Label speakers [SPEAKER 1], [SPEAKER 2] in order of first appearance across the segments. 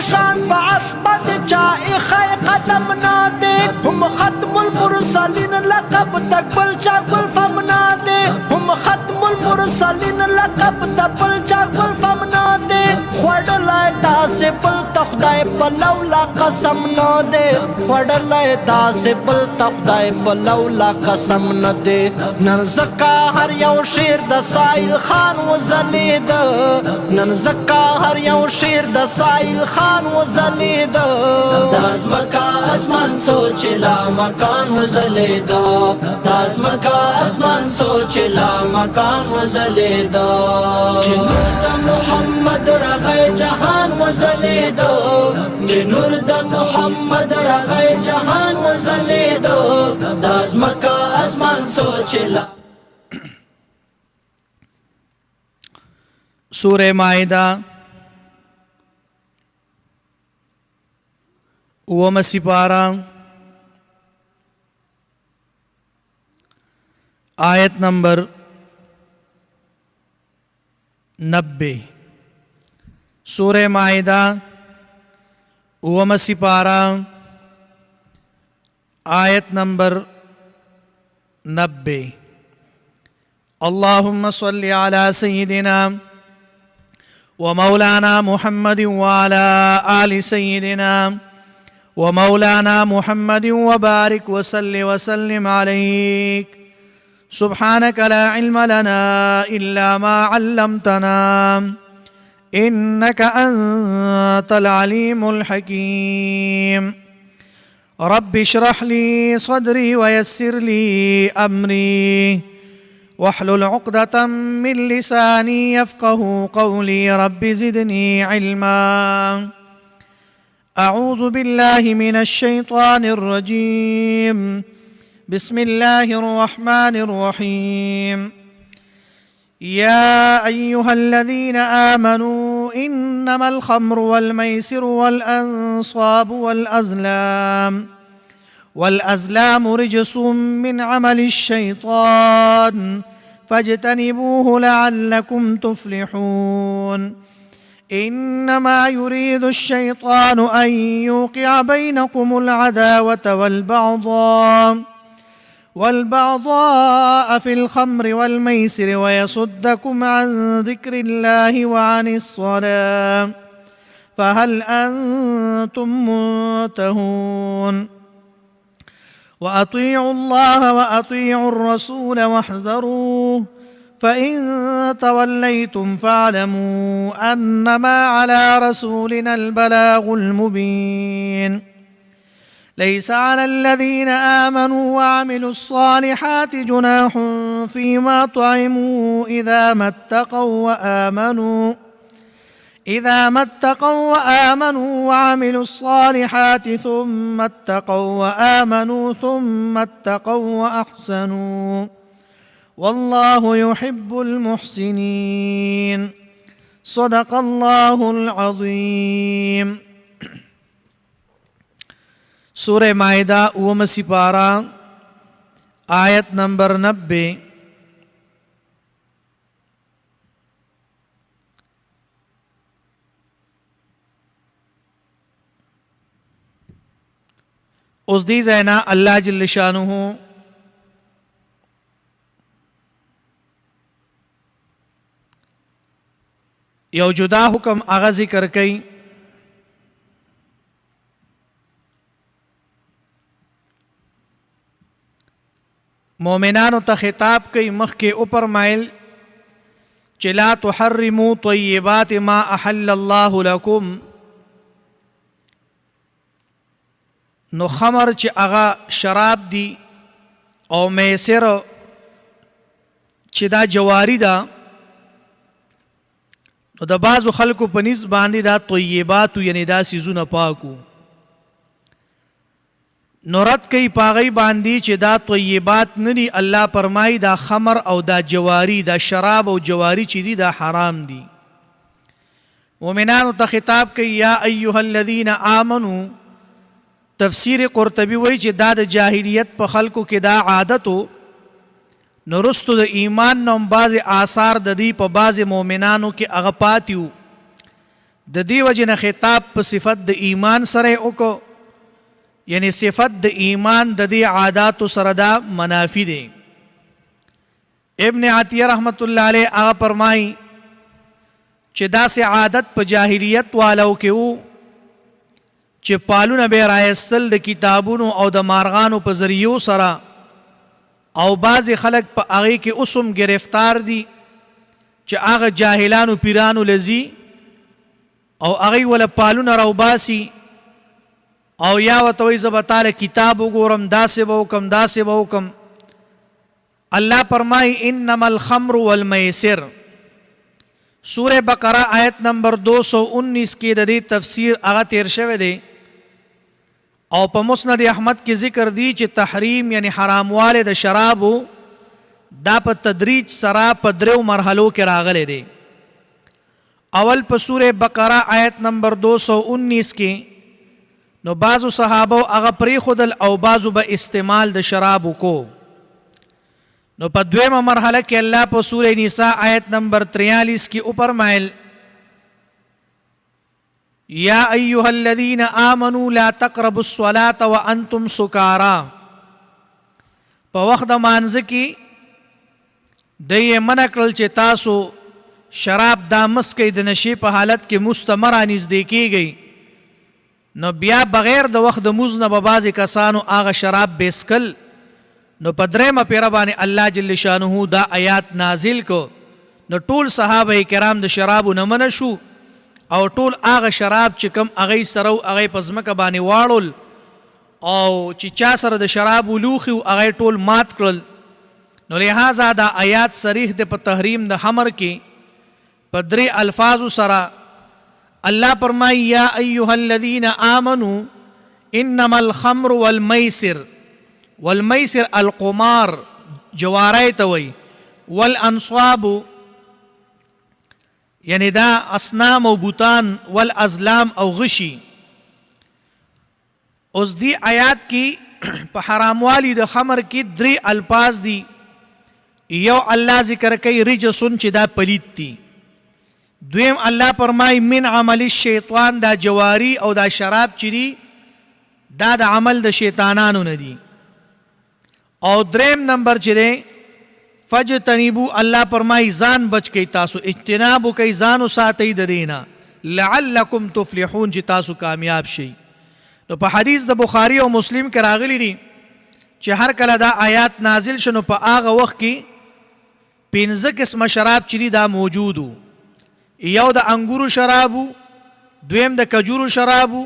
[SPEAKER 1] شان بعرش بند چا اخای قدم نادے هم ختم المرسلین لقب تقبل چاکل فم نادے هم ختم المرسلین لقب تقبل چاکل فم نادے خوڑلائے تاسے پل تخدائے پلولا قسم نادے خوڑلائے تاسے پل تخدائے پلولا قسم نادے نن زکا هر یو شیر د سائل خان وزلید نن زکا هر یو شیر د سائل خان وزلید داز مکا اسمان سوچ لا مکان وزلید داز مکا اسمان سوچ لا مکان وزلید نور د محمد رغی جهان وزلید نور د محمد رغی جهان وزلید داز مکا اسمان سوچ لا
[SPEAKER 2] سورہ مائدہ اوم سپارہ آیت نمبر 90 سورہ مائدہ اوم سپارہ آیت نمبر 90 اللہم صلی علی سیدنا ومولانا محمد وعلى آل سيدنا ومولانا محمد وبارك وسلم عليك سبحانك لا علم لنا إلا ما علمتنا إنك أنت العليم الحكيم رب اشرح لي صدري ويسر لي أمري واحلل عقدة من لساني يفقه قولي رب زدني علما أعوذ بالله من الشيطان الرجيم بسم الله الرحمن الرحيم يا أيها الذين آمنوا إنما الخمر والميسر والأنصاب والأزلام رجس من عمل الشيطان فاجتنبوه لعلكم تفلحون إنما يريد الشيطان أن يوقع بينكم العداوة والبغضاء في الخمر والميسر ويصدكم عن ذكر الله وعن الصلاة فهل أنتم منتهون وأطيعوا الله وأطيعوا الرسول واحذروه فإن توليتم فاعلموا أنما على رسولنا البلاغ المبين ليس على الذين آمنوا وعملوا الصالحات جناح فيما طعموا إذا ما اتقوا وآمنوا وعملوا الصالحات ثم اتقوا وآمنوا ثم اتقوا وأحسنوا والله يحب المحسنين صدق الله العظيم سورہ مائدہ اوم سپارہ آیت نمبر 90 اس دی زینا اللہ جل شانہ یو جدا حکم آغا ذکر کئی مومنانو تا خطاب کئی مخ کے اوپر مائل چلا تحرموا طیبات ما احل اللہ لکم نو خمر چی اغا شراب دی او میسر چی دا جواری دا نو دا بعضو خلقو پنیز باندی دا طیباتو یعنی دا سیزون پاکو نو رد کئی پاغی باندی چی دا طیبات ندی اللہ فرمائی دا خمر او دا جواری دا شراب او جواری چی دی دا حرام دی مومنانو تا خطاب کئی یا ایوہ الذین آمنو تفسیر قرطبی وی چی دا دا جاہلیت پا خلقو کی دا عادتو نرستو دا ایمان نوم باز آثار دا دی پا باز مومنانو کی اغپاتیو د دې وجې نه خطاب په صفت د ایمان سره وکړو، یعنی صفت د ایمان د دې عاداتو سره دا منافی دی. ابن عطیه رحمت الله علیه هغه فرمایي چې داسې عادت په جاهلیت والو کې وو چې پالونه به رایستل د کتابونو او د مارغانو په ذریعو سره، او بعضې خلک په هغې کې اوسم گرفتار دي چې هغه جاهلانو پیرانو لذي او هغې وله پالونه راوباسي او یا ورته وایي زه به تاله کتاب وګورم، داسې به وکم داسې به وکم. الله فرمایي انما الخمر والمیسر. سورہ بقرہ آیت نمبر 219 کې د دې تفسیر هغه تیر شوی دی، او په مسند احمد کې ذکر دی چې تحریم یعنی حرامواله د شرابو دا په تدریج سره په دریو مرحلو کې راغلی دی. اول په سورہ بقرہ آیت نمبر 219 کې نو بعضو صحابو هغه پریښودل او بعضو به استعمال د شرابو کو. نو په دویمه مرحله کې الله په سورہ نساء آیت نمبر 43 کې وفرمایل یا ایها الذین آمنوا لا تقربوا الصلاة وانتم سکارا. په وخت د مانځه کې د یې منع کړل چې تاسو شراب دا مسکئ د نشې په حالت کې مستمر نږدې کیږئ. نو بیا بغیر د وخت د مونځ نه به بعضې کسانو هغه شراب بیسکل. نو په درېیمه پیره باندې الله جل شانه دا آیات نازل کو. نو ټول صحابه کرام د شرابو نه منع شو او ټول هغه شراب چې کم هغې سره و هغې په ځمکه باندې واړول او چې چا سره د شرابو لوښي و هغې ټول مات کړل. نو لہذا دا آیات صریح دی په تحریم د خمر کې په درې الفاظو سره. الله فرمایي یا ایها الذین آمنوا انما الخمر والمیسر. والمیسر القمار جواری ته وایي، والانصاب یعنی دا اصنام او بوتان، والازلام او غشي. اوس دی آیات کې په حراموالی د خمر کې درې الفاظ دي. یو الله ذکر کوي رجسون چې دا پلید دي. دویم الله فرمای من عمل الشیطان، دا جواری او دا شراب چې دي دا د عمل د شیطانانو نه دي. او دریم نمبر چې دی فجتنبو، الله فرمای ځان بچ کوي، تاسو اجتناب کوي، ځان وساتئ د دې نه لعلکم تفلحون چې تاسو کامیاب شئ. نو په حدیث د بخاری او مسلم کې راغلی دي چې هر کله دا آیات نازل شنو په هغه وخت کې 15 قسمه شراب چې دي دا موجودو. یو د انګورو شرابو، دویم د کجورو شرابو،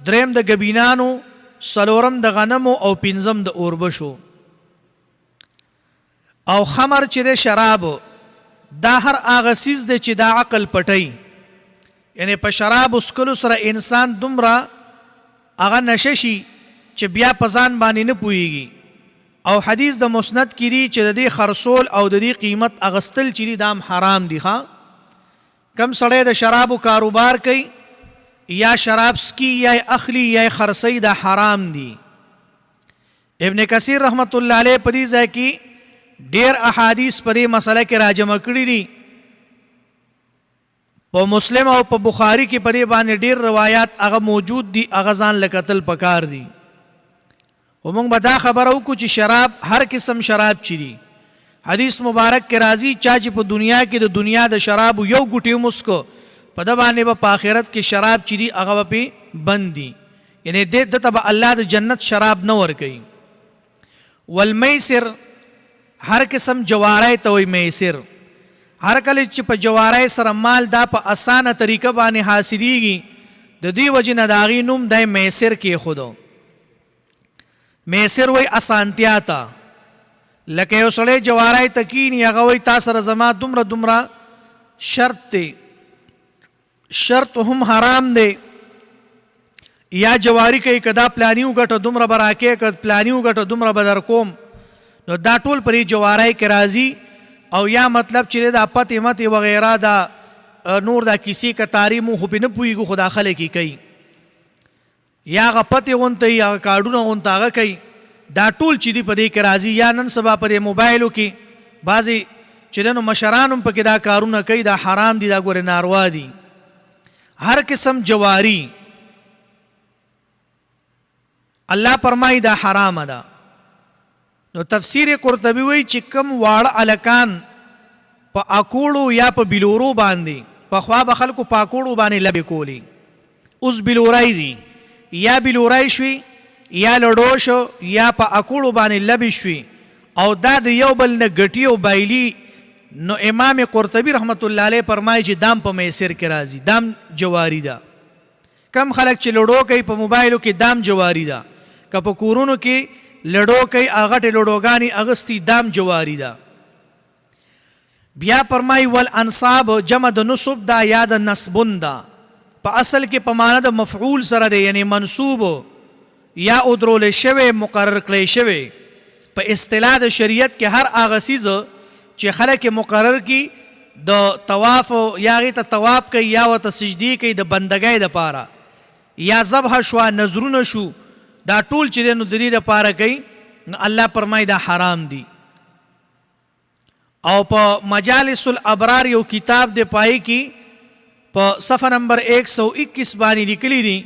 [SPEAKER 2] دریم د ګبینانو، څلورم د غنمو او پنځم د اوربشو. او خمر چې د شرابو دا هر هغه څیز دی چې دا عقل پټوي. یعنی په شراب اسکلو سره انسان دومره هغه نشه شي چې بیا په ځان باندې نه پوهیږي. او حدیث د مسند کې دی چې د دې خرصول او د دې قیمت اغستل چې دي دا حرام دي. کم سړی د شرابو کاروبار کوي یا شراب سکی یا اخلی یا خرسی دا حرام دي. ابن کثیر رحمت الله علیه په دې ځای کې ډیر احادیث په دې مسله کې راجمع کړي دي. په مسلم او په بخاری کې په دې باندې ډیر روایت هغه موجود دي، هغه ځان لکتل پکار دي. ومونږ به دا خبره وکړو چې شراب هر قسم شراب چې دي حدیث مبارک کې راځي چا چې په دنیا کې د دنیا د شرابو یو ګوټی مسکو په ده باندې به په آخرت کې شراب چې دي هغه به پې بند دي. یعنی دته به الله د جنت شراب نه ورکوي. والمیسر هر قسم جواری ته وایي میسر. هر کله چې په جواری سره مال دا په اسانه طریقه باندې حاصلیږي د دې وجې نه د هغې نوم دی میسر کېښودو. میسر وایي اسانتیا ته. لکه یو سړی جواری ته کیني هغه وایي تا سره زما دومره دومره شرط دی، شرط هم حرام دی. یا جواری کوي که دا پلانی وګټه دومره به راکې، که پلانی وګټه دومره به در کوم. نو دا ټول پرې جواری کې راځي. او یا مطلب چې دا پتې متې وغیره دا نور دا کیسې کتاري مو خو پې نه پوهېږو خو دا خلک یې کوي. یا هغه پتې غونته یي، هغه کارډونه غونته هغه کوي. دا ټول چې دي په دې کې راځي. یا نن سبا په دې موبایلو کې بعضې چې دی نو مشران هم پکې دا کارونه کوي، دا حرام دي، دا ګورې ناروا دي. هر قسم جواری الله فرمایي دا حرام ده. نو تفسیر قرطبی وی چې کوم واړه الکان په اکوړو یا په بلورو باندې په خوا به خلکو په اکوړو باندې لبې کولی، اوس بلورای دي یا بلورای شوي یا لړو شو یا په اکوړو باندې لبې شوي او دا د یو بل نه ګټي او بایلي. نو امام قرطبی رحمت الله علیه فرمایي چې دام په میسر کې راځي، دام جواری ده. کم خلک چې لړو کوي په موبایلو کې دام جواری ده، که په کورونو کې لړو کوي هغه لړوګانې اغستی دام جواری ده. بیا فرمایي والانصاب جمع د نصب دا یا د نصبون ده، په اصل کې په معنا د مفعول سره دی، یعنی منصوب یا ادرول شوی مقرر کړی شوی. په اصطلاح د شریعت کې هر هغه څیز چې خلک مقرر کی د طواف یا هغې ته طواف کوي یا ورته سجدې کوي د بندګۍ دپاره، یا ذبح شوه نظرونه شو، دا ټول چې دی نو د دې دپاره کوي. نو الله فرمایي دا حرام دي. او په مجالس الابرار یو کتاب دی پای کې په صفحه نمبر 121 باندې لیکلی دي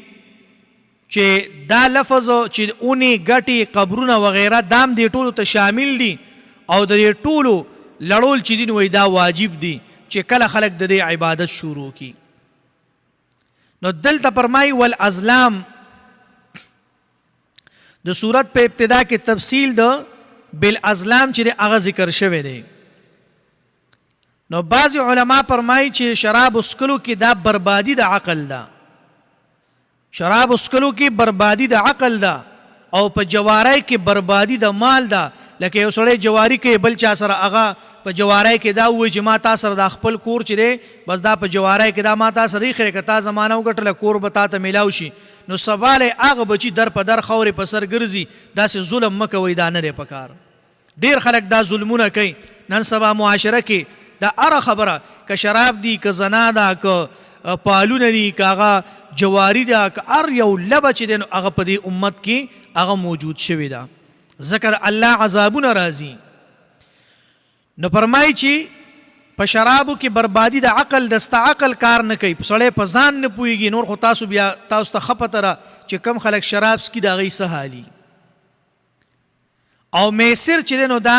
[SPEAKER 2] چې دا لفظ چې اونې ګټې قبرونه وغیره دام دې ټولو ته شامل دي او د دې ټولو لړول چې دي نو دا واجب دي چې کله خلک د دې عبادت شروع کی. نو دلته فرمایي والازلام د صورت په ابتدا کې تفصیل د بالازلام چې هغه ذکر شوی دی. نو بعض علما فرمایي چې شراب اسکلو کې دا بربادي د عقل ده، شراب اسکلو کې بربادي د عقل ده، او په جواری کې بربادي د مال ده. لکه یو سړی جواری کوي بل چا سره هغه په جواری کې دا وایي چې ما تا سره د خپل کور چې دی بس دا په جواری کې دا ما تا سره یې خیره که تا زمانه وګټله کور به تا ته میلاو شي. نو سوال هغه بچي در په در خورې په سر ګرځي، داسې ظلم مه کوئ، دا نه دی پکار. ډېر خلک دا ظلمونه کوي نن سبا معاشره کې. دا هره خبره که شراب دی که زنا ده که پالونه دي که هغه جواری ده که هر یو لبه چې دی نو هغه په دې امت کې هغه موجود شوی ده، ځکه د الله عذابونه راځي. نو فرمایي چې په شرابو کې بربادي د عقل ده، ستا عقل کار نه کوي، سړی په ځان نه پوهېږي. نور خو تاسو بیا تاسو ته ښه پته ده چې کم خلک شراب څکي د هغوی څه حالي. او میسر چې دی نو دا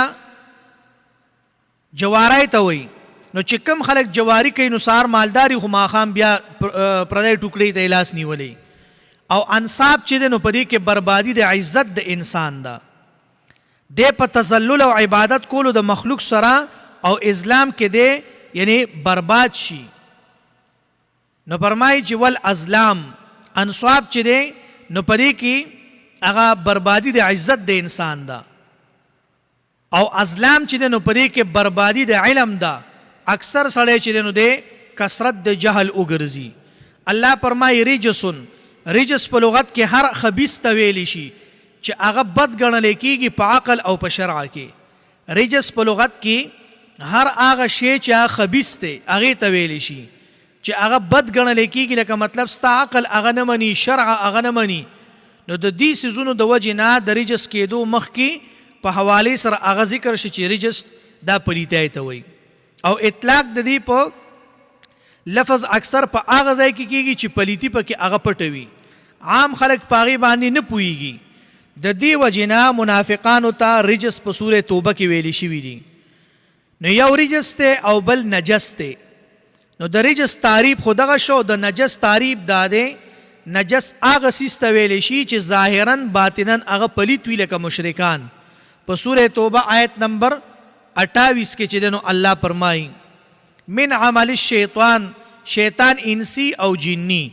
[SPEAKER 2] جواری ته وایي. نو چې کم خلک جواری کوي نو سهار مالداري خو ماښام بیا پردی ټوکړې ته لاس نیولی. او انصاب چې دی نو په دې کې بربادي د عزت د انسان ده، دی په تذلل او عبادت کولو د مخلوق سره او اسلام کې دی یعنی برباد شي. نو فرمایي چې والازلام انصاب چې دی نو په دې کې هغه بربادي د عزت د انسان ده، او ازلام چې دی نو په دې کې بربادي د علم ده. اکثر سړی چې دی نو دی کثرت د جهل وګرځي. الله فرمایي رجسن، رجس په لغت کې هر خبیث ته ویلی شي چې هغه بد ګڼلی کېږي په عقل او په شرع کې. رجس په لغت کې هر هغه شی چې هغه خبیث دی هغې ته ویلی شي چې هغه بد ګڼلی کېږي، لکه مطلب ستا عقل هغه نه مني، شرع هغه نه مني. نو د دې څیزونو د وجې نه د رجس کېدو مخکې په حوالې سره هغه ذکر شي چې رجس دا پلیتۍ ته وایي. او اطلاق د دې په لفظ اکثر په هغه ځای کې کېږي چې پلیتي پکې هغه پټه وي، عام خلک په هغې باندې نه پوهېږي. د دې وجې نه منافقانو ته رجس په سورې توبه کې ویلي شوي دي. نو یو رجس دی او بل نجس دی. نو د رجس تعریف خو دغه شو، د نجس تعریف دا دی نجس هغه څیز ته ویلی شي چې ظاهرا باطنا هغه پلیت وي، لکه مشرکان. په سورې توبه آیت نمبر 28 کې چې دی نو الله فرمایي من عمل الشیطان، شیطان انسی او جنی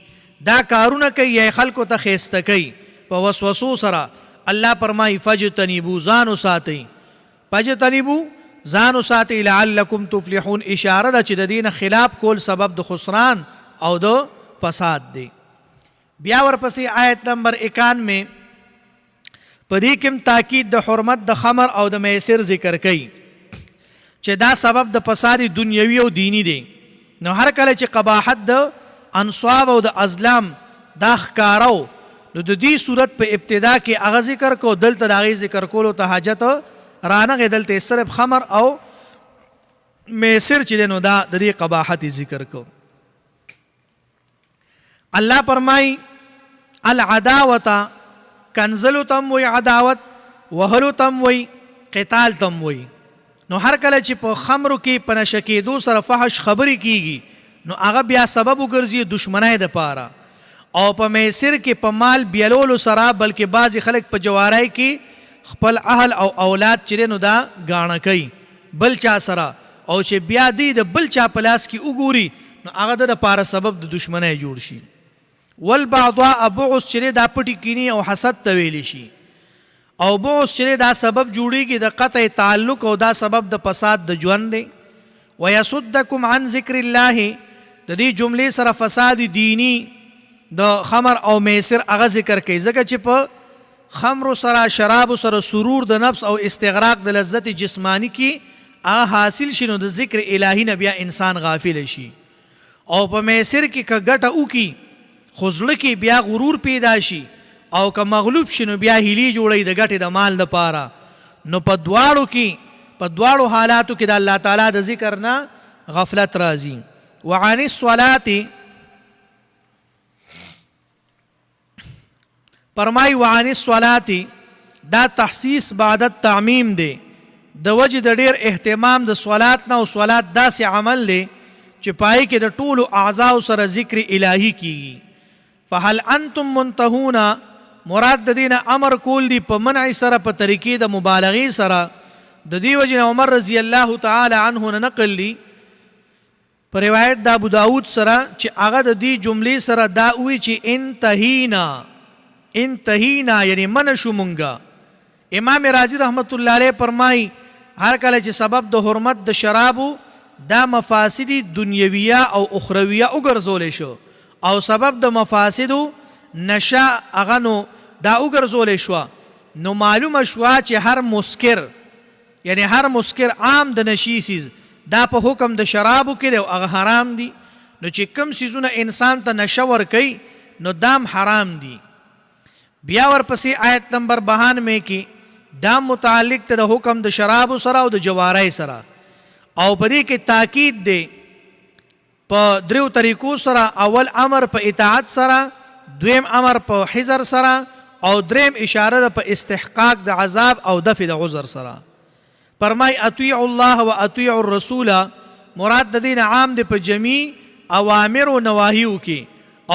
[SPEAKER 2] دا کارونه کوي یا خلکو ته ښایسته کوي په وسوسو سره. الله فرمایي فجتنبو، ځان وساتئ، فجتنبو ځان وساتئ لعلکم تفلحون. اشاره ده چې د دې نه خلاف کول سبب د خسران او د فساد دی. بیا ورپسې آیت نمبر 91 په دې کې هم تاکید د حرمت د خمر او د میسر ذکر کوي چې دا سبب د فساد دنیوي او دینی دی. نو هر کله چې قباحت د انصاب او د ازلام دا ښکارو نو د دې صورت په ابتدا کې هغه ذکر کو، دلته د هغې ذکر کولو ته حاجت رانغې، دلته صرف خمر او میسر چې دی نو دا د دې قباحت ذکر کو. الله فرمای العداوت کنزلو تم وی عداوت، وهلو تم وی، قتال تم وی. نو هر کله چې په خمرو کې په نشه کېدو سره فحش خبرې کیږي نو هغه بیا سبب وګرځي دشمنۍ دپاره، او په میسر کې په مال بیلولو سره بلکې بعضې خلک په جوارۍ کې خپل اهل او اولاد چې دی نو دا ګاڼه کوي بل چا سره، او چې بیا دی د بل چا په لاس کې وګوري نو هغه د دپاره سبب د دشمنۍ جوړ شي. والبعضاء بعض چې دی دا پټې کینې او حسد ته ویلی شي، او بعض چې دی دا سبب جوړیږي د قطع تعلق او دا سبب د فساد د ژوند دی. ویصدکم عن ذکر الله، د دې جملې سره فساد دینی د خمر او میسر هغه ذکر کوي، ځکه چې په خمر سره شراب سره سرور د نفس او استغراق د لذت جسمانی کې هغه حاصل شي نو د ذکر الهی نه بیا انسان غافل شي، او په میسر کې که ګټه وکړي خو زړه کې بیا غرور پیدا شي، او که مغلوب شي نو بیا هیلې جوړوي د ګټې د مال لپاره. نو په دواړو کې په دواړو حالاتو کې د الله تعالی د ذکر نه غفلت راځي. وعن الصلاة فرمای وعن الصلاة دا تخصیص بعد التعمیم دی، د وجه د ډیر اهتمام د صلات نه، او صلات داسې عمل دی چې پای کې د ټولو اعضاء سره ذکر الهی کیږي. فهل انتم منتهون مراد د دینه امر کول دی په منع سره په طریقې د مبالغې سره. د دې وجه عمر رضی الله تعالی عنه نه نقل لی په روایت د ابو داود سره چې هغه د دې جملې سره دا وی چې انتهینا یعنی من شو مونږه. امام رازی رحمت الله علیه فرمای هر کله چې سبب د حرمت د شرابو دا مفاسد دنیویه او اخرویه وګرځول شو، او سبب د مفاسدو نشه هغه نو دا وګرځول شو، نو معلومه شوه چې هر مسکر یعنی هر مسکر عام د نشي سیز دا په حکم د شرابو کې دی او هغه حرام دي. نو چې کم سیزونه انسان ته نشه ورکوي نو دام حرام دي. بیا ورپسې آیت نمبر 92 کې دا متعلق ته د حکم د شرابو سره او د جوارۍ سره، او په دې کې تاکید دی په دریو طریقو سره. اول امر په اطاعت سره، دویم امر په حذر سره، او دریم اشاره ده په استحقاق د عذاب او دفع د عذر سره. فرمای اطیعوا الله و اطیعوا الرسول مراد د دین عام دی په جمیع اوامر او نواهیو کې،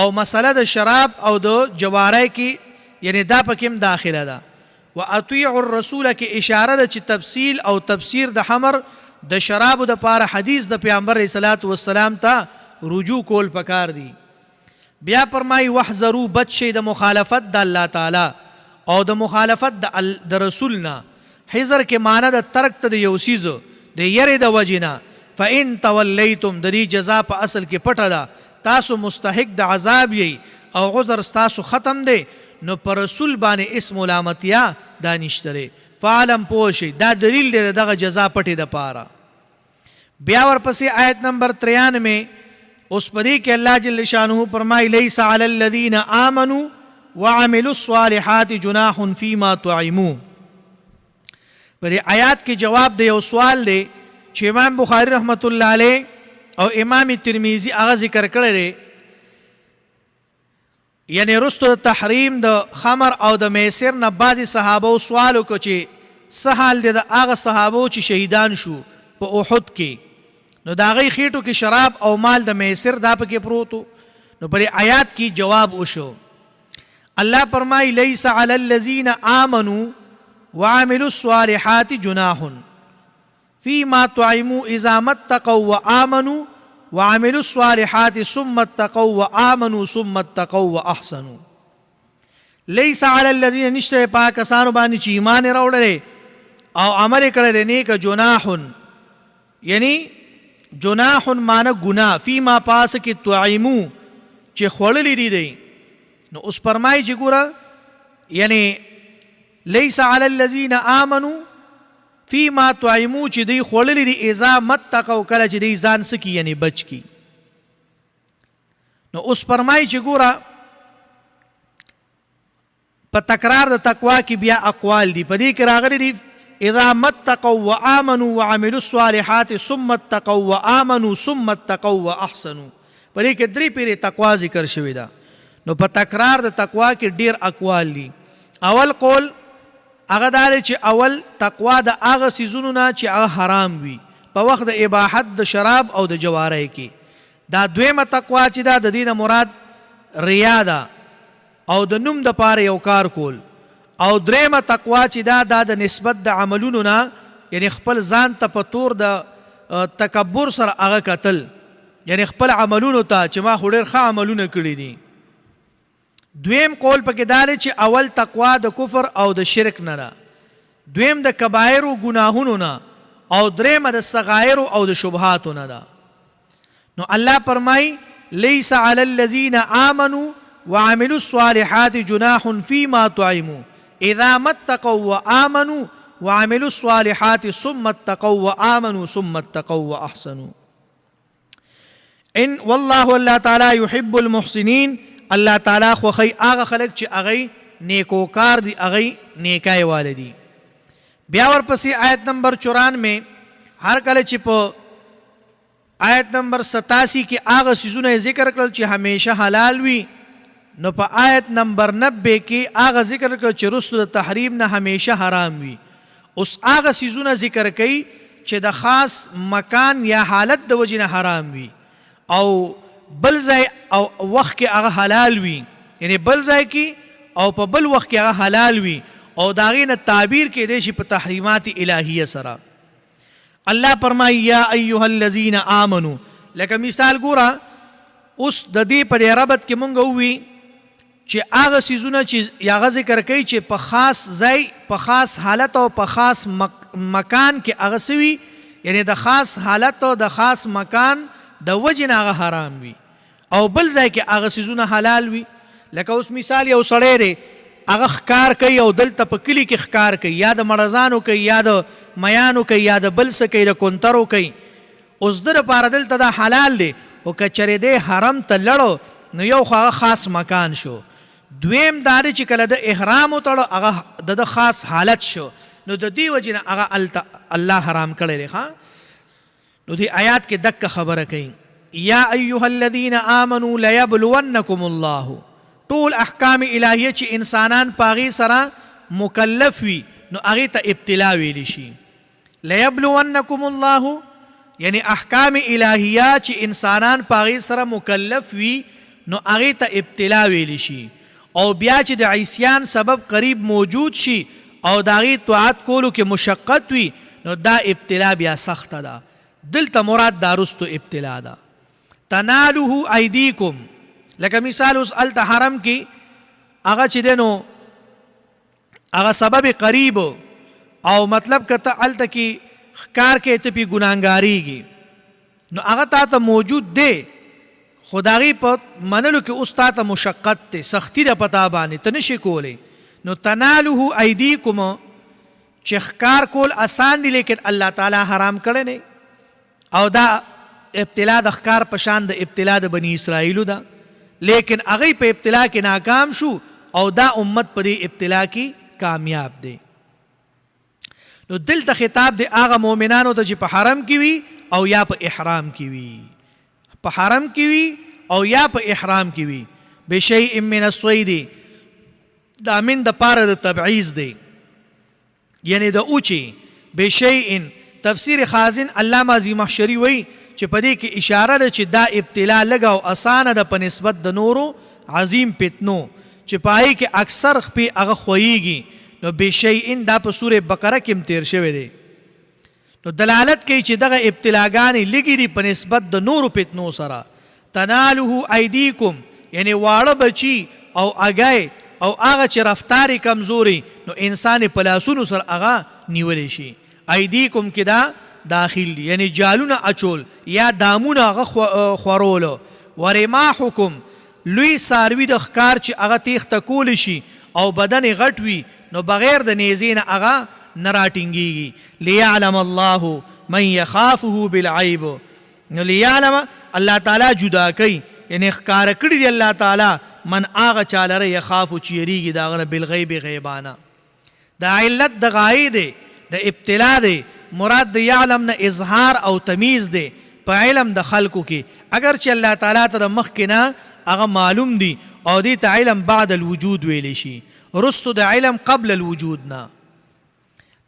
[SPEAKER 2] او مسله د شراب او د جوارۍ کې یعنی دا پکې داخله ده. و اطیعوا الرسول کې اشاره ده چې تفصیل او تفسیر د حمر د شرابو د پاره حدیث د پیغمبر صلوات و سلام ته رجوع کول پکار دی. بیا فرمای وحذروا بچ شي د مخالفت د الله تعالی او د مخالفت د رسول نه. حذر کې معنی د ترک ته د یو سیز د یری د وجینا. فان تولیتم د دې جزا په اصل کې پټه ده، تاسو مستحق د عذاب یی او عذر تاسو ختم دی، نو پر رسول باندې اسم ملامتیا دا نشته. فعلم پوشی دا دلیل دی دغه جزا پټې د پاره. بیا ورپسې آیت نمبر 93 اوس پدې کې الله جل شانه فرمای لیس علی الذین آمنوا وعملوا الصالحات جناح فيما طعموا. په دې آیات کې جواب د یو سوال دی چې امام بخاری رحمت الله علیه او امام ترمذی هغه ذکر کړی دی، یعنی رستو تحریم د خمر او د میسر نه بعضی صحابه سوال وکړو چې څه حال دی د هغه صحابو چې شهیدان شو په احد کې، نو د هغوی خېټو کې شراب او مال د میسر دا پکې پروتو. نو پر آیات کې جواب وشو. الله فرمای لیس علی الذین آمنوا وعملوا الصالحات جناح فيما طعموا اذا ما اتقوا وآمنوا وعملوا الصالحات ثم اتقوا وآمنوا ثم اتقوا واحسنوا. لیس علی الذین نشته پاکستان باندې چې ایمان راوړل او عمل کړی دی نیک جناح، یعنی جناح معنی گناہ، فیما پاس کې طعموا چې خوړلی دی. نو اوس فرمایي چې ګوره یعنی لیس علی الذین آمنوا فیما طعموا چې دی خوړلی دی اذا متقوا کله چې دی ځان سکی یعنی بچ کی. نو اوس فرمایي چې ګوره په تکرار د تقوا کې بیا اقوال دي، په دې کې راغلي دي اذا متقوا وآمنوا وعملوا الصالحات ثم اتقوا وآمنوا ثم اتقوا واحسنوا. په دې کې درې پیرې تقوا ذکر شوې ده. نو په تکرار د تقوا کې ډیر اقوال دي. اول قول هغه دا دی چې اول تقوا د هغه څیزونو نه چې هغه حرام وي په وخت د اباحت د شراب او د جواری کې. دا دویمه تقوا چې دا د دې نه مراد ریا ده او د نوم د پاره یو کار کول. او دریمه تقوا چې دا د نسبت د عملونو نه یعنی خپل ځان ته په طور د تکبر سره هغه کتل، یعنی خپل عملونو ته چې ما خو ډېر ښه عملونه کړي دي. دویم قول پکې دا دی چې اول تقوا د کفر او د شرک نه ده، دویم د کبایرو ګناهونو نه، او دریمه د صغایرو او د شبهاتو نه ده. نو الله فرمای لیس علی الذین آمنوا وعملوا الصالحات جناح فيما طعموا اذا ما اتقوا وآمنوا وعملوا الصالحات ثم اتقوا وآمنوا ثم اتقوا واحسنوا ان والله الله تعالی يحب المحسنین. الله تعالی خوخی هغه خلق چې هغه نیکوکار دي، هغه نیکای والدي. بیا ورپسې آیت نمبر 94 هر کله چې په آیت نمبر 87 کې هغه سيزونه ذکر کړل چې همیشه حلال وي، نو په آیت نمبر 90 کې هغه ذکر کړل چې رسل د تحریم نه همیشه حرام وي. اوس هغه سيزونه ذکر کوي چې د خاص مکان یا حالت د وجې نه حرام وي او بل ځای او وخت کې هغه حلال وي، یعنی بل ځای کې او په بل وخت کې هغه حلال وي او د هغې نه تعبیر کېدی شي په تحریمات الهیه سره. الله فرمایي یا ایها الذین آمنو، لکه مثال ګوره اوس د دې په دې ربط کې مونږ ووي چې هغه څیزونه چې هغه ذکر کوي چې په خاص ځای په خاص حالت او په خاص مکان کې هغه څه وي، یعنی د خاص حالت او د خاص مکان د وجې نه هغه حرام وي او بل ځای کې هغه څیزونه حلال وي. لکه اوس مثال یو سړی دی هغه ښکار کوي او دلته په کلي کې ښکار کوي، یا د مړزانو کوي یا د میانو کوي یا د بل څه کوي، د کونترو کوي. اوس د دپاره دلته دا حلال دی، خو که چېرې دی حرم ته لړو نو یو خو هغه خاص مکان شو، دویم دا دی چې کله د احرام وتړو هغه د خاص حالت شو، نو د دې وجې نه هغه الله حرام کړی دی. نو دې آیات کې دقه خبره کوي یا ایها الذین آمنوا لیبلونکم الله. ټول احکام الهیه چې انسانان په هغې سره مکلف وي نو هغې ته ابتلا ویلی شي. لیبلونکم الله یعنی احکام الهیه چې انسانان په هغې سره مکلف وي نو هغې ته ابتلا ویلی شي. او بیا چې د عیسیان سبب قریب موجود شي او د هغې طاعت کولو کې مشقت وي نو دا ابتلا بیا سخته ده. دلته مراد دا رستو ابتلا ده. تنالوه ایدیکم، لکه مثال اوس هلته حرم کې هغه چې دی نو هغه سبب قریب او مطلب که ته هلته کې ښکار کې ته پې ګناهګاریږي نو هغه تا ته موجود دی، خو د هغې په منلو کې اوس تا ته مشقت دی، سختی ده په تا باندې، ته نشي کولی. نو تنالوه ایدیکم چې ښکار کول آسان دی لیکن الله تعالی حرام کړی دی او دا ابتلا د ښکار په شان د ابتلا د بني اسرائیلو ده، لیکن هغوی په ابتلا کې ناکام شو او دا امت په دې ابتلا کې کامیاب دی. نو دلته خطاب دی هغه مؤمنانو ته چې په حرم کې وي او یا په احرام کې وي، په حرم کې وي او یا په احرام کې وي. بشیء من الصید دا من د پاره د تبعیض دی، یعنی د اوچې بشیء. تفسیر خازن علامه زمخشری وی چې په دې کې اشاره ده چې دا ابتلا لږه او اسانه ده په نسبت د نورو عظیم فتنو چې په هغې کې اکثر خپې هغه خویږي. نو بشیء دا په سورې بقره کې هم تیر شوی دی، نو دلالت کوي چې دغه ابتلاګانې لږې دي په نسبت د نورو فتنو سره. تنالوه ایدیکم یعنی واړه بچي او اګی او هغه چې رفتار کمزوري نو انسان په لاسونو سره هغه نیولی شي. ایدیکم کې دا داخل دی، یعنی جالونه اچول یا دامونه هغه خورولو. ورماحکم لوی ساروي د ښکار چې هغه تیښته کولی شي او بدن یې غټ وي نو بغیر د نیزې نه هغه نه راټینګېږي. لیعلم الله من یخافه بالعیب، نو لیعلم الله تعالی جدا کوي یعنی ښکاره کړي دی الله تعالی من هغه چا لره یخافو چې یریږي د هغه نه بالغیب غیبانه. دا علت د غایې دی، د ابتلا دی، مراد د یعلم نه اظهار او تمیز دی په علم د خلکو کې. اگر چې الله تعالی ته د مخکې نه هغه معلوم دی او دې ته علم بعد الوجود ویلی شي، رستو د علم قبل الوجود نه.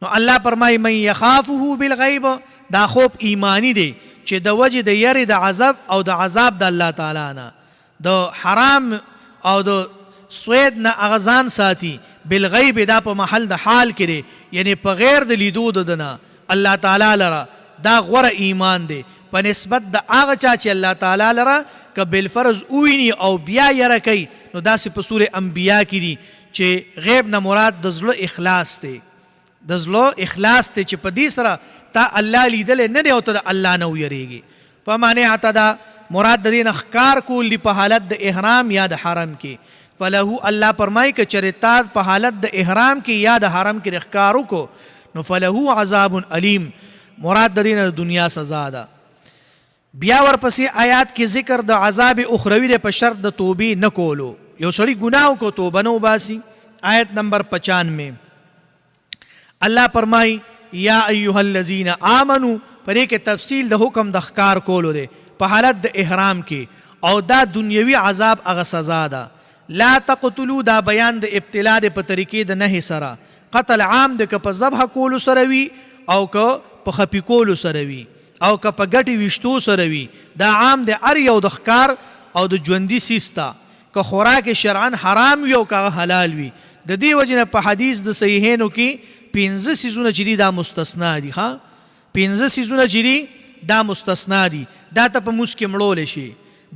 [SPEAKER 2] نو الله فرمایي من یخافه بالغیب، دا خوب ایمانی دی چې د وجه د یری د عذاب او د عذاب د الله تعالی نه، د حرام او د سوید نه اغزان ساتي. بالغیب دا په محل د حال کې دی، یعنی په غیر د لیدو د نه الله تعالی لره، دا غوره ایمان دی په نسبت د هغه چا چې الله تعالی لره که بالفرض اویني او بیا یره کوي. نو داسې په سورې انبیا کې دي چې غیب نه مراد د زړه اخلاص دی، د زړه اخلاص دی چې په دې سره تا الله لیدلی نه دی او ته د الله نه ویریږي. فمن اعتدى مراد د دې نه ښکار کول دي په حالت د احرام یا د حرم کې. فله الله فرمایي که چېرې تا په حالت د احرام کې یا د حرم کې ښکار وکړو نو فله عذاب علیم، مراد د دې نه د دنیا سزا ده. بیا ورپسې آیات کې ذکر د عذاب اخروي دی په شرط د توبې نه کولو. یو سړی ګناه وکړو توبه نه وباسي. آیت نمبر 95 الله فرمایي یا ایها الذین آمنو، په دې کې تفصیل د حکم د ښکار کولو دی په حالت د احرام کې، او دا دنیوي عذاب هغه سزا ده. لا تقتلوا دا بیان د ابتلا دی په طریقې د نهي سره. قتل عام د که په ذبح کولو سره وي او که په خپي کولو سره وي او که په ګټې ویشتو سره وي، دا عام د هر یو د ښکار او د ژوندي سیز ته، که خوراک شرعا حرام وي او که حلال وي. د دې وجې نه په حدیث د صحیحینو کې 15 سیزونه چې دي دا مستثنا دي. 15 سیزونه چې دي دا مستثنا دي. دا ته په موس کې مړولی شي،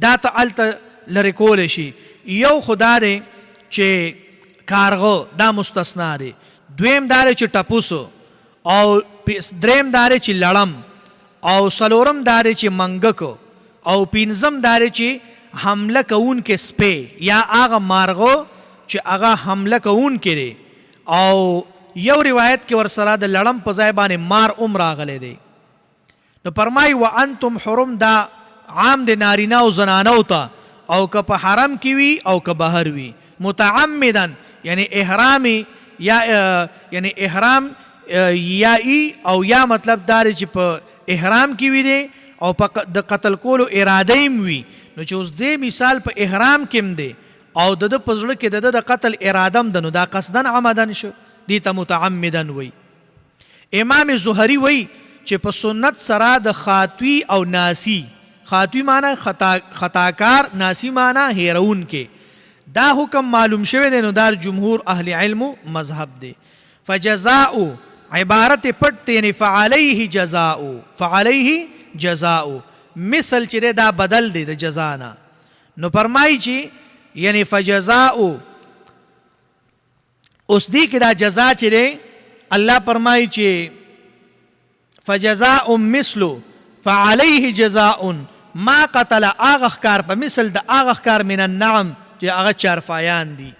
[SPEAKER 2] دا ته هلته لرې کولی شي. یو خدا دی چې کارغه دا مستثنا دی، دویم دا دی چې ټپوسو، او دریم دا دی چې لړم، او څلورم دا دی چې منګک، او پنځم دا دی چې حمله کوونکې سپی یا هغه مارغه چې هغه حمله کوونکې دی. او یو روایت کې ورسره د لړم په ځای باندې مار راغلی دی. نو فرمایي وانتم حرم، دا عام د نارینه او زنانو ته، او که په حرم کې وي او که بهر وي. متعمدن یعنی احرامي یا یعنی احرام یا ای او یا مطلب دا چې په احرام کې وي دی او په د قتل کولو اراده یې وي. نو چې اوس دې مثال په احرام کې هم دی او د په زړه کې د قتل اراده هم ده، نو دا قصدن عمدن شو، دې ته متعمدن وي. امام زهري وي چې په سنت سره د خاطوی او ناسی، خاطوی معنی خطاکار، ناسی معنی هیرون کې، دا حکم معلوم شوی دی. نو دا جمهور اهل علم مذهب دی. فجزاء عبارت پټ یعنی فعلیه جزاء، فعلیه جزاء مثل چې دا بدل دی د جزا نه. نو فرمایي چې یعنی فجزاء، اوس دې کې دا جزا چې دی الله فرمایي چې فجزاء مثل فعليه جزاء ما قتل، هغه ښکار په مثل د هغه ښکار من النعم چې هغه چارپایان دي.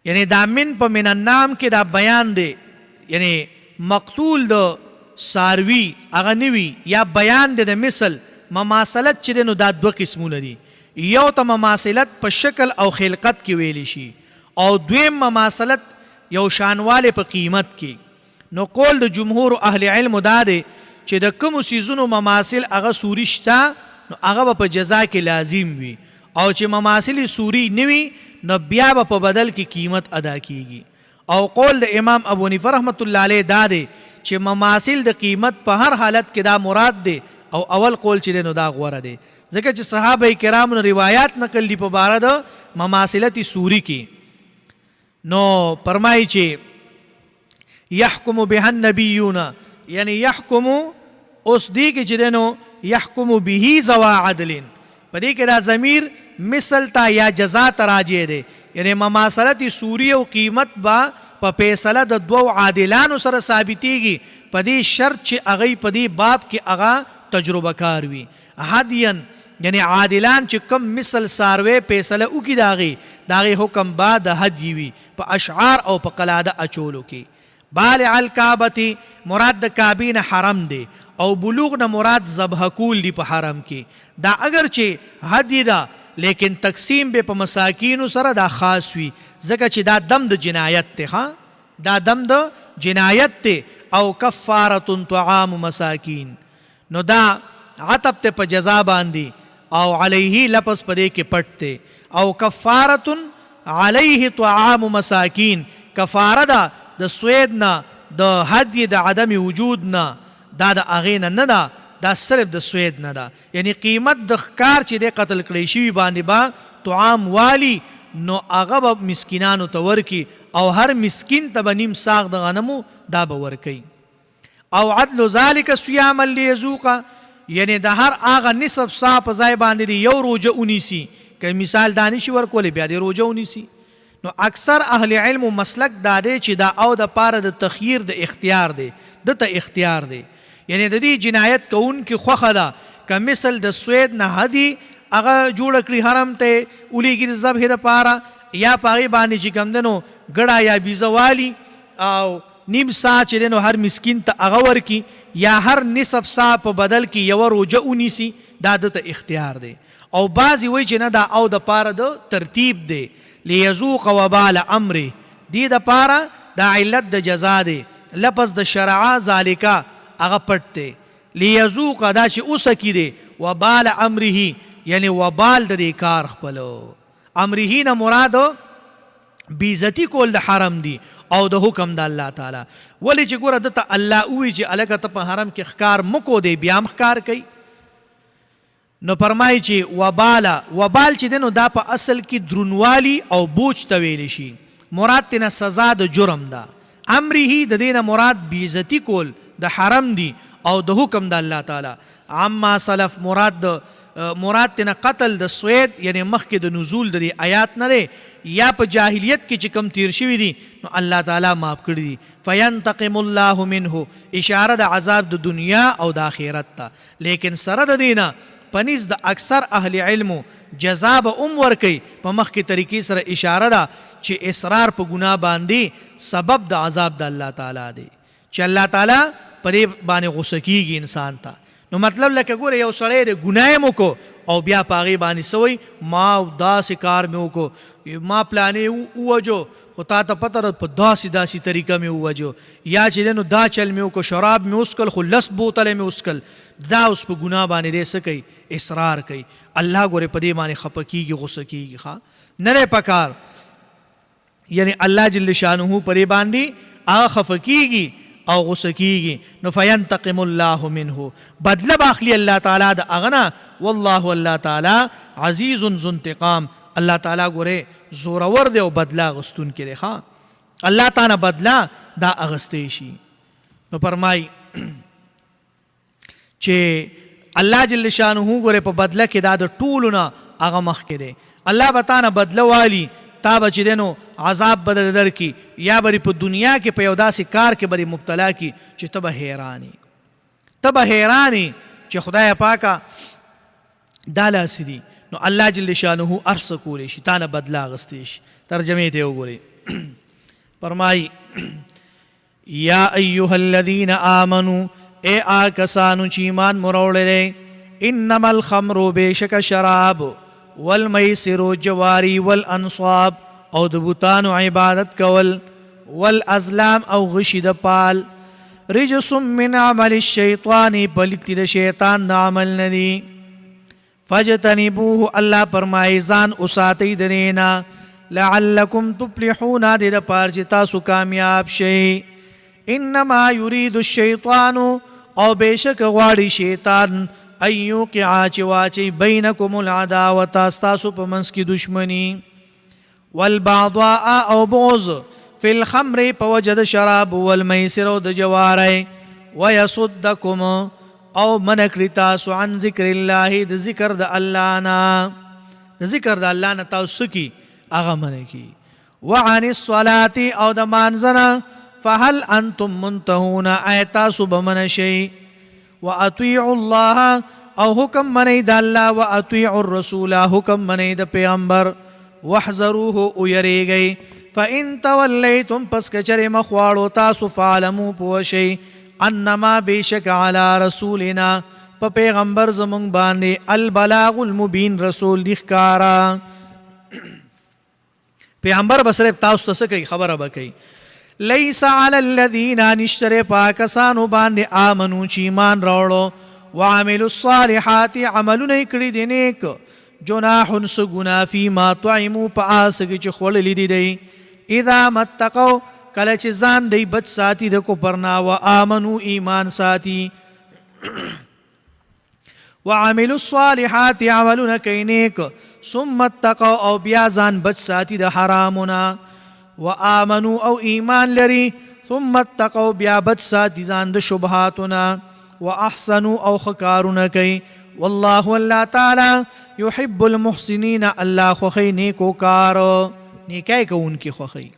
[SPEAKER 2] یعنی دا من په من النعم کې دا بیان دی، یعنی مقتول د ساروي هغه نوي یا بیان دی د مثل. مماثلت چې دی نو دا دوه قسمونه دي، یو ته مماثلت په شکل او خلقت کې ویلی شي، او دویم مماثلت یو شانواله په قیمت کې. نو قول د جمهور اهل علم دا دی چې د کومو سیزونو مماثل هغه سوري شته نو هغه په جزا کې لازم وي، او چې مماثل سوري نه وي نو بیا به په بدل کې قیمت ادا کیږي. او قول د امام ابو حنیفه رحمت الله علیه دا دی چې مماثل د قیمت په هر حالت کې دا مراد دی، او اول قول چې دی نو دا غوره دی، ځکه چې صحابه کرامو روایات نقل دي په باره د مماثلت سوري کې. نو فرمایي چې یحکم بها النبیون، یعنی یحکم اوس دی کې چې دی نو یحکم به ذوا عدل، په دې کې دا ضمیر مثل تا یا جزا ته راجع دی. یعنی مماثلت سوری او قیمت با په فیصله د دوو عادلانو سره ثابتېږي په دې شرط چې هغه په دې باب کې هغه تجربه کار وي. هدین یعنی عادلان چې کم مثل ساروی فیصله وکړي د هغې حکم با د هدی وي په اشعار او په قلاده اچولو کې. بالع الکعبة مراد د کعبې نه حرم دی، او بلوغ نه مراد ذبح کول دی په حرم کې. دا اگر چې هدی ده لیکن تقسیم به په مساکینو سره دا خاص وي، ځکه چې دا دم د جنایت دی. دا دم د جنایت دی. او کفارة طعام مساکین، نو دا عطب ته په جزا باندې، او علیه لفظ په دې کې پټ دی. او کفارۃ علیه طعام مساکین، کفاره ده د سوید نه، د هدی د عدم وجود نه، دا د هغې نه ده، دا صرف د سوید نه ده. یعنی قیمت د ښکار چې دی قتل کړی شوي باندې به طعام والی، نو هغه به مسکینانو ته ورکي او هر مسکین ته به نیم ساغ د غنمو دا به ورکوي. او عدل ذلک صیاما لیذوقه، یعنی د هر هغه نصف سا په ځای باندې یو روجه ونیسي. که مثال دا نشي ورکولی بیا دې روجه ونیسي. نو اکثر اهل علم و مسلک دا دی چې دا او د پاره د تخییر د اختیار دی، دته اختیار دی. یعنی د دې جنایت کوونکي خوښه ده که مثل د سوید نه هدي هغه جوړه کړي حرم ته ولیږي د ذبح دپاره، یا په هغې باندې چې کوم دی نو ګړه یا بیزه والي او نیم سا چې دی نو هر مسکین ته هغه ورکي، یا هر نصف سا په بدل کې یوه روجه ونیسي، دا دته اختیار دی. او بعضې وایي چې نه دا او د پاره د ترتیب دی، لیذوق وبال امره، دې دپاره دا علت د جزا دی. لفظ د شرعه ذالکه هغه پټ دی، لیذوق دا چې اوسکي دی، وبال امره یعنی وبال د دې کار خپلو. امره نه مراد بیزتی کول د حرم دی او د حکم د الله تعالی. ولې چې ګوره دته الله ووایي چې هلکه ته په حرم کې ښکار مکو دی، بیا هم ښکار کوي. نو فرمایي چې وبال چې دی نو دا په اصل کې درونوالی او بوج ته ویلی شي، مراد تینا سزا د جرم ده. امره د دې نه مراد بیزتی کول د حرم دی او د حکم د الله تعالی. عما سلف مراد تینا قتل د سوید، یعنی مخکې د نزول د دې آیات نه دی، یا په جاهلیت کې چې کم تیر شوي دي نو الله تعالی معاف کړي دي. فینتقم الله منه، اشاره د عذاب د دنیا او د آخرت ته. لیکن سره د دې نه پنیز د اکثر اهل علمو جزا به ورکوي په مخکې طریقې سره. اشاره ده چې اصرار په ګناه باندې سبب د عذاب د الله تعالی دی، چې الله تعالی په دې باندې غصه کیږي انسان ته. نو مطلب لکه ګوره یو سړی د ګناه مو کو او بیا په هغې باندې سوی ما داسې کار مې وکړو، ما پلانې ووجو خو تا ته پته ده په داسې طریقه مې ووجو، یا چې دی نو دا چل مې وکړو، شراب مې وڅکل خو 10 بوتله مې وڅکل. دا اوس په ګناه باندې دی څه کوي؟ اصرار کوي. الله ګورې په دې باندې خفه کیږي، غصه کیږي. ښه نه دی پکار، یعنی الله جل شانه په دې باندې هغه خفه کیږي او غصه کیږي. نو فینتقم الله منه، بدله به اخلي الله تعالی د هغه نه. والله الله تعالی عزیز ذو انتقام، الله تعالی ګورې زورور دی او بدله اخیستونکی دی. ښه الله تعالی بدله دا اخیستی شي. نو فرمایي چې الله جل شانه ګورې په بدله کې دا د ټولو نه هغه مخکې دی. الله به تا نه بدله والي، تا به چې دی نو عذاب بدل درکړي، یا به په دنیا کې په یو داسې کار کې به مبتلا کړي چې ته به حیرانې چې خدای پاکه دا لاسې دي. نو الله جل شانه هر څه کولی شي، تا نه بدله اخیستی شي. ترجمې ته وګورئ. فرمایي یا ایها الذین آمنوا، اے آکسانو چې ایمان مو راوړی دی، انما الخمر، بېشکه شراب، والمیسر، جواری، والانصاب، او د بوتانو عبادت کول، والازلام، او غشي د پال، رجس من عمل الشیطان، پلیتی د شیطان د عمل ندی. فاجتنبوه، الله فرمایي ځان اوساتئ د دې نه، لعلکم تفلحون، د دې دپاره چې تاسو کامیاب شئ. انما یرید الشیطان، او بیشک غواړي شیطان، ان یوقع چې واچي بینکم العداوة، ستاسو په منځ کې دشمني، والبغضاء، او بغض، فی الخمر، په وجه د شراب، والمیسر، او د جواری، ویصدکم، او منع کړي تاسو عن ذکر الله، د ذکر د الله نه، د ذکر د الله نه تاسو کی هغه منع کړي. وعن الصلاة، او د مانځه نه، فهل انتم منتهون، آیا تاسو به منع شئ. واطیعوا الله، او حکم منئ د الله، واطیعوا الرسول، حکم منئ د پیغمبر، واحذروه، او یریږئ. فان تولیتم، پس که چرې مخ واړو تاسو، فاعلموا، پوه شئ، انما بیشک علی رسولنا، په پیغمبر زمونږ باندې، البلاغ المبین، رسول دی ښکارا. پیغمبر به صرف تاسو ته څه کوي؟ خبره به کوي. لیس علی الذین، نشتره پاکسانو باندې، آمنو چې ایمان راوړو، وعملوا الصالحات، عملونه یې کړي دي نیک، جناح سگنا فی ما طعمو پا آسکی چی خوڑلی دی اذا متقو کله چې ځان دی بچ ساتي د کفرنا و آمنو ایمان ساتي وعملوا الصالحات عملنا کینیک ثم اتقوا او بیا ځان بچ ساتي د حرامنا و آمنو او ایمان لري ثم اتقوا بیا بچ ساتي ځان د شبهاتنا و احسنوا او خکارنا کوي والله الله تعالی يحب المحسنين الله خوخی نیکو کار نیکای کوونکی خوخی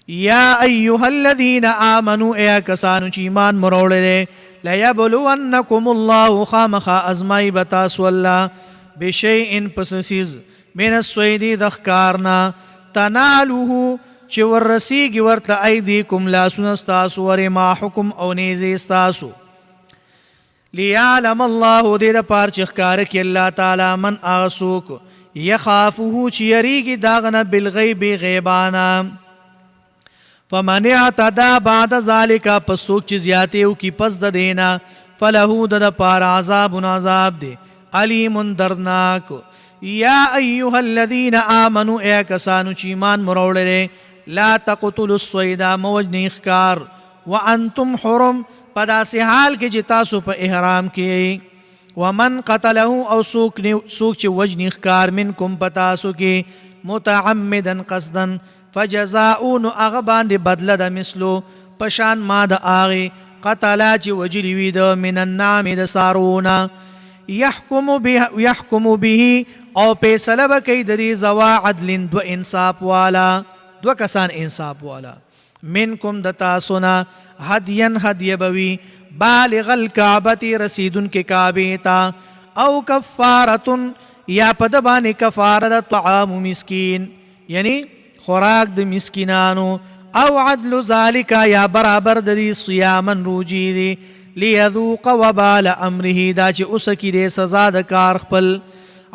[SPEAKER 2] یا ایها الذین آمنوا اے کسانو چې ایمان مروړل لیبلونکم الله خامخا ازمای بتاسو الله بشیء پسسیز من الصید ذخکارنا تنالوه چې ورسیږي ورته ایدیکم لاسونه استاسو ورماحکم او نیزې استاسو لیعلم الله دې د پاره چې ښکاره کړي الله تعالی من هغه څوک یخافه چې یریږي د هغه نه بالغیب غیبانا فمن اعتدى بعد ذلك پس څوک چې زیاتې وکړي پس د دینا فله د پاره عذاب دی علیم دردناک یا ایها الذین آمنوا اے کسانو چې ایمان مروړل لا تقتلوا الصید موجنی ښکار وانتم حرم په داسې حال کې چې تاسو په احرام کې ومن قتله او څوک چې وجنی ښکار منکم په تاسو کې متعمدا قصدا فجزاؤ نو هغه باندې بدله د مثلو پشان ما د هغې قتلا چې وجلي وي د من النعم د څاروونه یحکم به او فیصله به کوي د دې ذوا عدل دو انصاف والا دو کسان انصاف والا منکم د تاسو نه هدین هدیه بوي بالغ الکعبة رسیدن کې کعبې ته او کفارتن یا په د باندې کفاره د طعام مسکین یعنی خوراک د مسکینانو او عدل ذالک یا برابر د دې صیامن روجی دی لیذوق وبال امره دا چې اوسکی دی سزا د کار خپل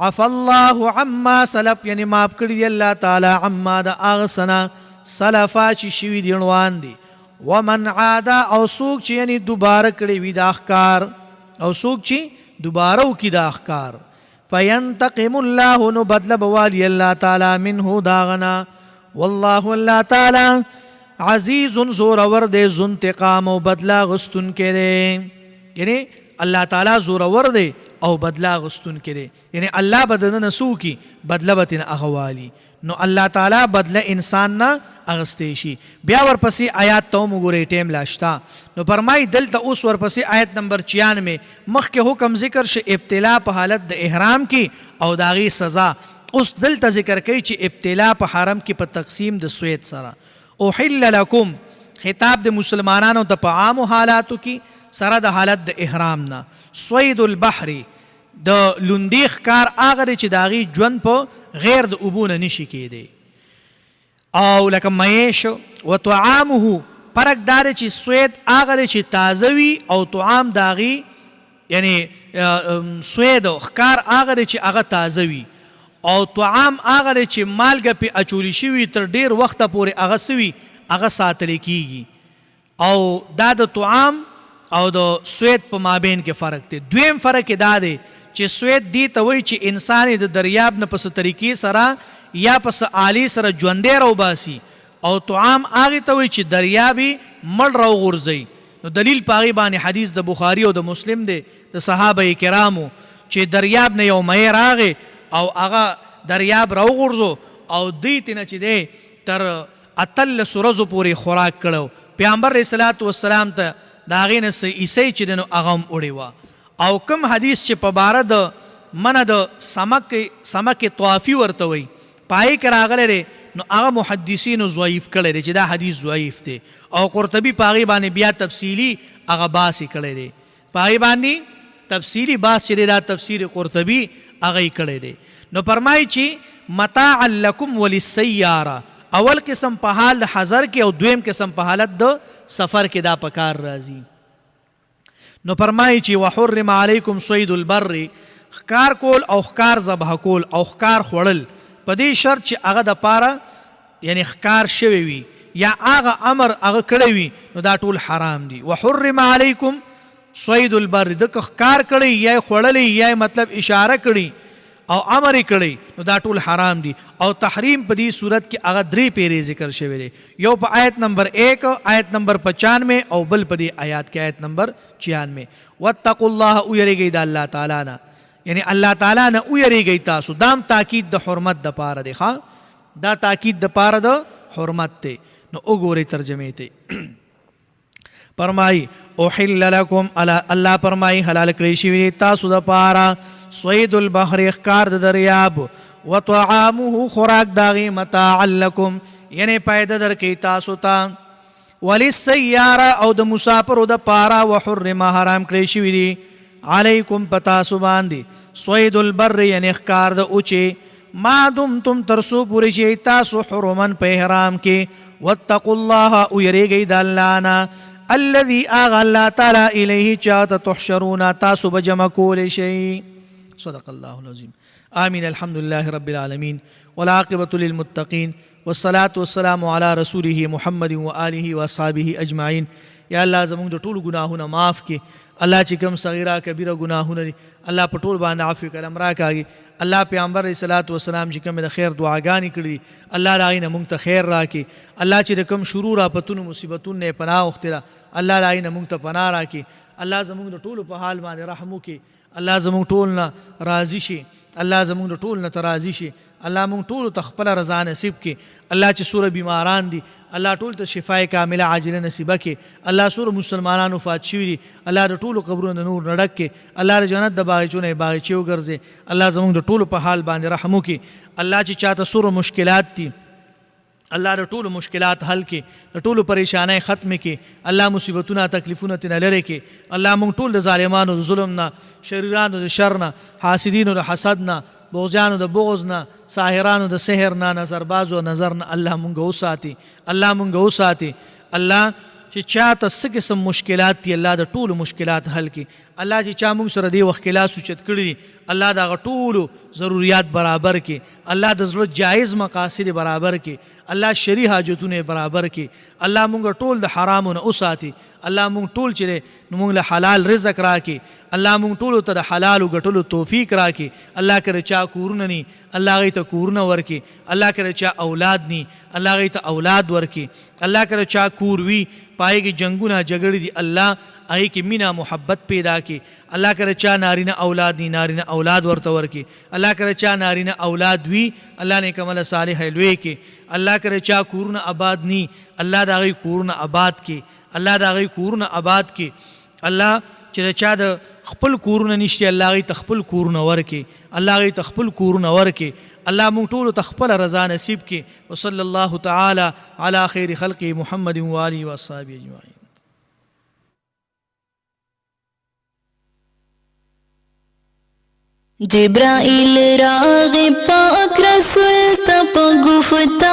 [SPEAKER 2] عفا الله عما سلف یعنی معاف کړي دی الله تعالی عما د هغه سنا سلفا چې شوي دي عنوان دی ومن عاد او څوک چې یعنی دوباره کړي وي دا ښکار او څوک چې دوباره وکړي دا ښکار فینتقم الله نو بدله بوالی الله تعالی منه داغنا والله الله تعالی عزیز زورور دی ذو انتقام او بدلا غستون کې دی یعنی الله تعالی زورور دی او بدلا غستون کې دی یعنی الله بدن نسو کی بدله بتن اغوالی نو الله تعالی بدله انسان نه اغستی شي بیا ورپسې آیات ته وګورئ ټیم لاشتا نو فرمای دلته اوس ورپسې آیت نمبر 96 مخکې حکم ذکر شي ابتلا په حالت د احرام کې او داغي سزا اوس دلته ذکر کوي چې ابتلا په حرم کې په تقسیم د سوید سره احل لکم خطاب د مسلمانانو د په عامو حالاتو کې سره د حالت د احرام نه سوید البحر د لوندی ښکار هغه چې داغي ژوند په غیر د اوبو نه نشي کېدی او لکه میش و طعامه فرق داره چې سوید هغه چې تازه وي او طعام داغي یعنی سوید ښکار هغه چې هغه تازه وي او طعام هغه چې مالګه په اچولی شوي تر ډیر وخته پورې هغه سوي هغه ساتل کیږي او دا د طعام او د سوید په مابین کې فرق دی دویم فرق دا دی چې سوید دی ته وایي چې انسان د دریاب نه پس طریقې سره یا پس آلی سره ژوندی راوباسي او طعام هغې ته وایي چې دریابي مړ راوغورځوي نو دلیل په هغې باندې حدیث د بخاري او د مسلم دی د صحابه کرامو چې دریاب نه یو مې راغی او هغه دریاب راوغورځو او دوی تېنه چې دی تر 18 ورځو پورې خوراک کړو پیغمبر علیه الصلاة والسلام ته د هغې نه څه عیسۍ چې دی نو هغه هم وړې وه او کوم حدیث چې په باره د منه د سمک طوافي ورته وایي په هغې کې راغلی دی نو هغه محدثینو ضعیف کړی دی چې دا حدیث ضعیف دی او قرطبي په هغې باندې بیا تفصیلي هغه باس یې کړی دی په هغې باندې تفصیلي باس چې دی دا تفسیر قرطبي هغه یې کړی دی نو فرمایي چې متاعا لکم وللسیاره اول قسم په حال حضر کې او دویم قسم په حالت د سفر کې دا پکار راځي نو فرمایي چې وحرم علیکم صید البر ښکار کول او ښکار ذبح کول او ښکار خوړل په دې شرط چې هغه د پاره یعنی ښکار شوی وي یا هغه امر هغه کړی وي نو دا ټول حرام دي وحرم علیکم صید البر د ښکار کړی یا خوړلی یا مطلب اشاره کړی او امر یې کړی نو دا ټول حرام دي. او تحریم په دې صورت کې هغه 3 پیرې ذکر شوی دی، یو په آیت نمبر 1 آیت نمبر 95 او بل په دې آیات کې آیت نمبر 96. واتقوا الله او یریږئ د الله تعالی نه، یعنی الله تعالی نه او یریږئ تاسو. دام تاکید د حرمت د پاره دی، ها دا تاکید د پاره د حرمت دی. نو وګورئ ترجمه ته فرمای احل لكم الله فرمای حلال کړی شوی تاسو د پاره صید البحر اخکار د دریاب وطعامه خوراک داغي متاع لكم یعنی پیدا درکې تاسو ته وللسیاره او د مسافر د پاره وحرم حرام کړی شوی دی علیکم پتا سو باندې صید البر یعنی اخکار د اوچه ما دمتم ترسو پوری شي تاسو حرمن په احرام کې. واتقوا الله او یریږئ د الله نه الذي اغى الله تعالی الیه چاته تحشرون تاسو بجمع کول شي. صدق الله العظیم. آمین. الحمد لله رب العالمین والعاقبة للمتقین والصلاة والسلام على رسوله محمد وآله واصحابه اجمعین. یا الله زموږ د ټولو ګناهونه معاف کړي. الله چې کوم صغیره کبیره ګناهونه دي الله په ټول باندې عفو کرم راکاږي. الله پیغمبر علیه الصلاۃ والسلام چې کوم د خیر دعاګانې کړي الله راغی نه مونږ ته خیر راکړي. الله چې د کوم شرور آفتونو مصیبتونو نه پناه وختله الله راغی نه مونږ ته پناه راکړي. الله زموږ د ټولو په حال باندې رحم وکړي. الله زموږ ټول نه راضي شي. الله زموږ د ټول نه راضي شي. الله مونږ ټول ته خپل رضا نصیب کړي. الله چې سوره بیماران دي الله ټول ته شفای کامله عاجله نصیب کړي. الله سوره مسلمانانو فات شوي دي الله د ټولو قبرونو نور نډک کړي. الله د جنت د باغچونه باغچې وګرځي. الله زموږ د ټولو په حال باندې رحم وکړي. الله چې چاته سوره مشکلات دي الله د ټولو مشکلات حل کړي، د ټولو پریشانۍ ختم کړي. الله مصیبتونه تکلیفونه تنه لري کړي. الله مونږ ټول د ظالمانو د ظلم نه، شریرانو د شر نه، حاسدینو د حسد نه، بغضیانو د بغض نه، ساحرانو د سحر نه، نظربازو نظر نه الله مونږ وساتي. الله مونږ وساتي. الله چې چاته څه قسم مشکلات دي الله د ټولو مشکلات حل کړي. الله چې چا مونږ سره دی وخت کې لاس اوچت کړي الله د هغه ټولو ضروریات برابر کړي. الله د زړه جایز مقاصد برابر کړي. الله شرعي حاجتونه برابر کړي. الله مونږ ټول د حرامو نه وساتي. الله مونږ ټول چې نو مونږ له حلال رزق راکړي. الله مونږ ټول ته د حلال ګټلو توفیق راکړي. الله کړه چا کورونه ني الله غي ته کورونه ورکړي. الله کړه چا اولاد ني الله غي ته اولاد ورکړي. الله کړه چا کور وي پای کې جنگونه جګړې دي الله هغې کې مینا محبت پیدا کړي. الله کړه چا نارینه اولاد ني نارینه اولاد ورته ورکړي. الله کړه چا نارینه اولاد وي الله نیک عمل صالح لوی کړي. الله کړه چا کورونه آباد ني الله د هغې کورونه آباد کړي. الله د هغې کورونه آباد کړي. الله چې چا د خپل کورونه نشته الله هغې ته خپل کورونه ورکړي. الله هغې ته خپل کورونه ورکړي. الله مونږ ټولو ته خپل رضا نصیب کړي. وصلی الله تعالی علی خیر خلقه محمد و آله و اصحابه اجمعین.
[SPEAKER 3] جبرائیل راغ پاک رسول ته په گفتار